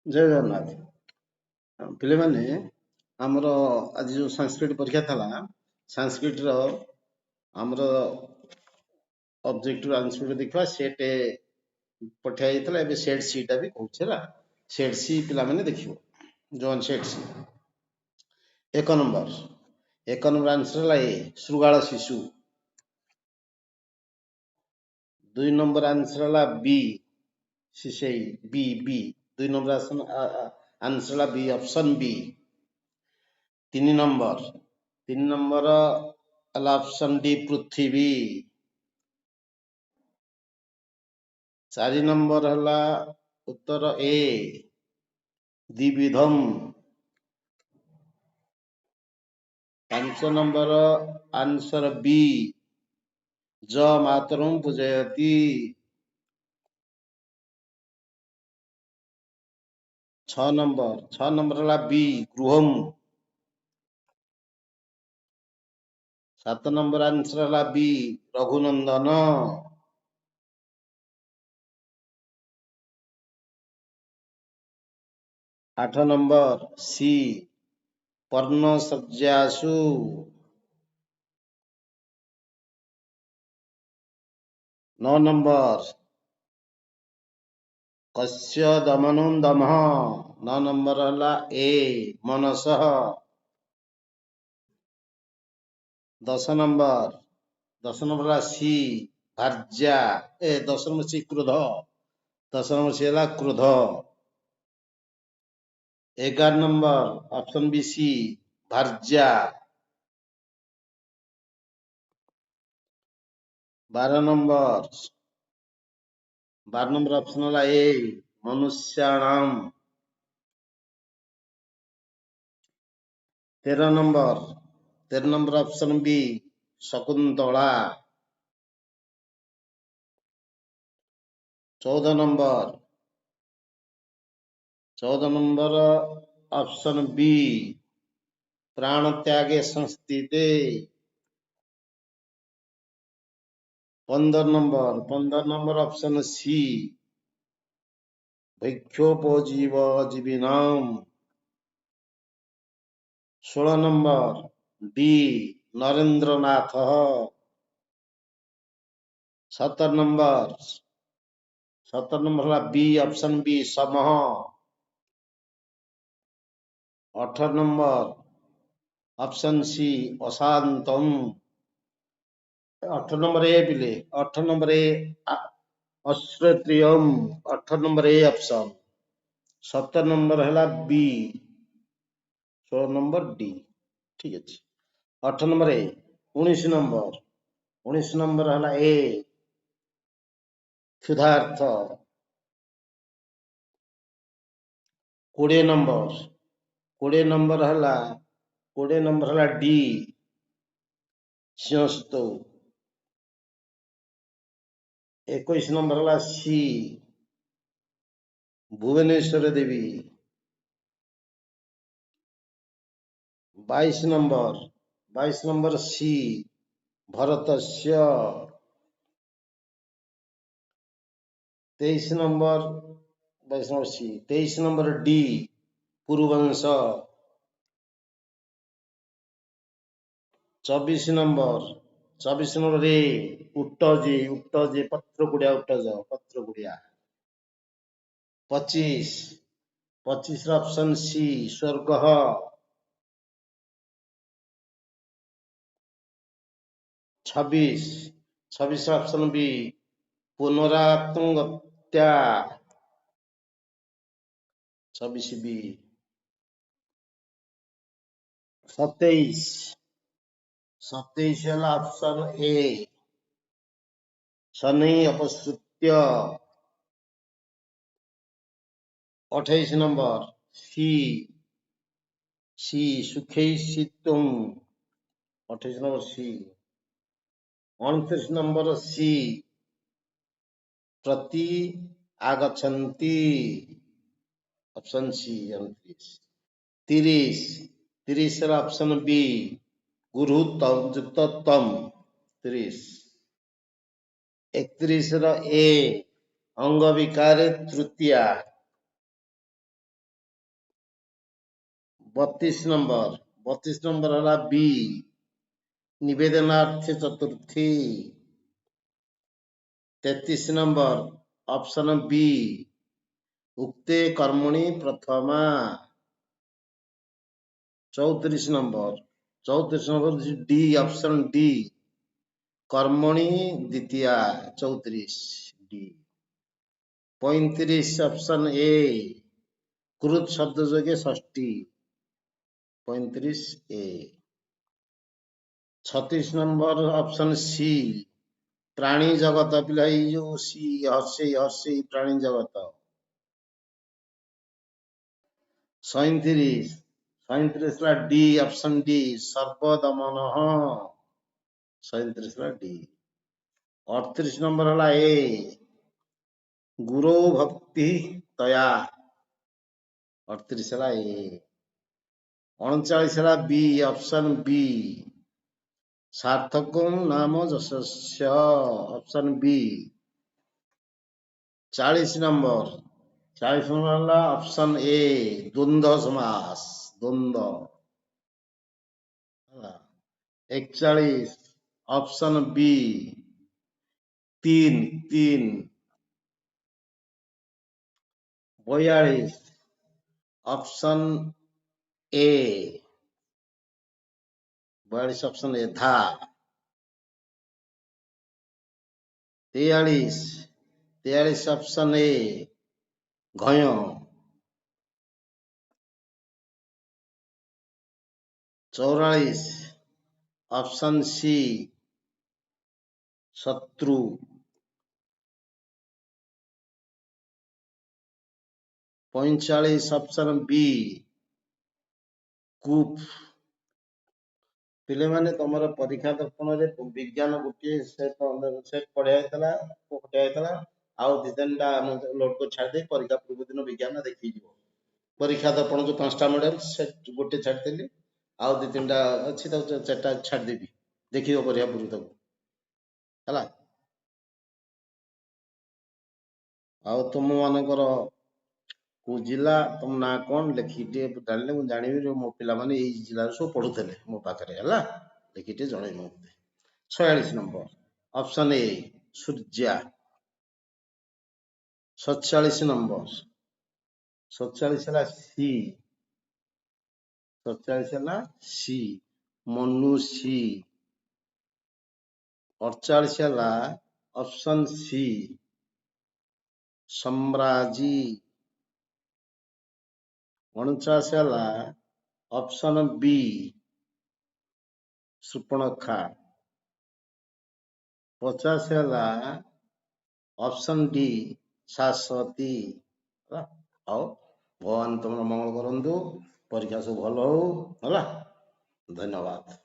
ଜୟ ଜଗନ୍ନାଥ। ପିଲାମାନେ ଆମର ଆଜି ଯୋଉ ସାଂସ୍କ୍ରିଟ ପରୀକ୍ଷା ଥିଲା, ସାଂସ୍କ୍ରିଟର ଆମର ଅବଜେକ୍ଟିଭ ଆନ୍ସର ଦେଖିବା ସେଟ୍ ପଠା ଯାଇଥିଲା। ଏବେ ସେଟ୍ ସି ଟା ବି କହୁଛି ହେଲା। ସେଟ୍ ସି ପିଲାମାନେ ଦେଖିବ। ଜୋନ୍ ସେଟ୍ ସି ଏକ ନମ୍ବର ଆନ୍ସର ହେଲା ଏ ଶୃଗାଳ ଶିଶୁ। 2 ନମ୍ବର ଆନ୍ସର ହେଲା ବି ଶିଶେଇ ବି 2 ନମ୍ବର ଆନ୍ସର ହେଲା ବି ଅପସନ ବି। 3 ନମ୍ବର ହେଲା ଅପସନ ଡି ପୃଥିବୀ। 4 ନମ୍ବର ହେଲା ଉତ୍ତର ଏ ଦ୍ୱିବିଧମ୍। 5 ନମ୍ବର ଆନ୍ସର ବି ଜ ମାତରଂ ପୂଜୟତି। 6 ନମ୍ବର ହେଲା ବି ଗୃହମ୍। 7 ନମ୍ବର ଆନ୍ସର ହେଲା ବି ରଘୁନନ୍ଦନ। 8 ନମ୍ବର ସି ପର୍ଣ୍ଣଶଯ୍ୟାସୁ। 9 ନମ୍ବର କସ୍ୟ ଦମନଂ ଦମଃ। 9 ନମ୍ବର ହେଲା ଏ ମନସଃ। 10 ନମ୍ବର ହେଲା ସି ଭାର୍ଯ୍ୟା। 10 ନମ୍ବର ସି କ୍ରୋଧ। 10 ନମ୍ବର ସି ହେଲା କ୍ରୋଧ। 11 ନମ୍ବର ଅପସନ ବି ସି ଭାର୍ଯ୍ୟା। 12 ନମ୍ବର ଅପସନ ହେଲା ଏ ମନୁଷ୍ୟାଣାମ୍। 13 number option B Shakuntala. 14 number option B ପ୍ରାଣ ତ୍ୟାଗେ ସଂସ୍ଥିତେ। 15 ନମ୍ବର ଅପସନ ସି ଭୈକ୍ଷୋପଜୀବଜୀବିନାମ୍। 16 ନମ୍ବର ଡି ନରେନ୍ଦ୍ରନାଥ। 17 ନମ୍ବର ହେଲା ବି ଅପସନ ବି ସମଃ। 18 ନମ୍ବର ଅପସନ ସି ଅଶାନ୍ତମ୍। 18 ନମ୍ବର ଏ ପିଲେ 18 ନମ୍ବର ଏ ଅଶ୍ରୋତ୍ରିୟମ୍। 18 ନମ୍ବର ଏ ଅପସନ। 17 ନମ୍ବର ହେଲା ବି। 16 number D. ଠିକ ଅଛି। 18 ନମ୍ବର ଏ। 19 ନମ୍ବର ହେଲା ଏ କ୍ଷୁଧାର୍ଥ। 20 ନମ୍ବର ହେଲା ଡି ସିଂହସ୍ତୌ। 21 ନମ୍ବର ହେଲା C Bhubaneswar Devi. 22 number C ଭରତସ୍ୟ। 23 ନମ୍ବର ଡି ପୁରୁବଂଶ। 24 ନମ୍ବର ଏ ଉଟଜୀ ପତ୍ରକୁଡ଼ିଆ ଉଟଜ ପତ୍ରକୁଡ଼ିଆ। 25 ର ଅପସନ ସି ସ୍ୱର୍ଗଃ। 26 ର ଅପସନ ବି ପୁନରାବୃତ୍ତ୍ୟା। 26 ବି। 27 ହେଲା ଅପସନ ଏ ଶନୈଃ ଅପସୃତ୍ୟ। 28 ନମ୍ବର ସି ସୁଖୈଃ। 28 ନମ୍ବର ସି। 29 ନମ୍ବର ସି ପ୍ରତି ଆଗଚ୍ଛନ୍ତି। ଅପସନ ସି 30 ର ଅପସନ ବି ଗୁରୁ ଯୁକ୍ତ ତମ୍। 31 ର ଏ ଅଙ୍ଗ ବିକାରେ ତୃତୀୟା। 32 नंबर है बी निवेदनार्थ चतुर्थी। 33 नंबर ऑप्शन बी उक्ते कर्मणि प्रथमा। 34 नंबर डी ऑप्शन डी कर्मणि द्वितीया 34 डी। 35 ऑप्शन ए कृत शब्द जोगे षष्ठी 35 ए। 36 नंबर ऑप्शन सी प्राणी जगत पिला जो सी हर्षे हर्षे प्राणी जगत 37 D option D Sarvadaman 37 D. 38 number है ए गुरु भक्ति तया 38 है ए। 39 है बी ऑप्शन बी सार्थकम नाम यशस्य option B. 40 number option A द्वंद्व समास द्वंद्व। 41 ऑप्शन बी तीन तीन। 42 ऑप्शन ए 42 ऑप्शन ए था। 43 ऑप्शन ए घय। 44 ऑप्शन सी शत्रु। 45 ऑप्शन बी कूप। पिले माने तमर परीक्षा दर्पण रे विज्ञान गोटे सेट पढ़ाइला आउ दी तीनटा लोड को छाड़ दे परीक्षा पूर्व दिन विज्ञान देखी जीवो। परीक्षा दर्पण जो 5टा मॉडल सेट गोटे छाड़ देली आउ दी तीनटा अछि त 4टा छाड़ देबी देखियो परीक्षा पूर्व तक हला। आउ तुम मानकर को जिला तुम ना कौन लिखिटे डालले मु जानिबि जो मो पिला माने एई जिल्ला सो पढुतले मो पाखरे हला लिखिटे जणे मो। 46 नंबर ऑप्शन ए सूर्या। 47 नंबर 47 है सी 47 है सी मनुषी। 48 है ऑप्शन सी सम्राजी। 49 है ऑप्शन बी सुपर्णखा। 50 है ऑप्शन डी शाश्वती। आओ भगवान तुम मंगल करंतु परीक्षा सब भल हो। धन्यवाद।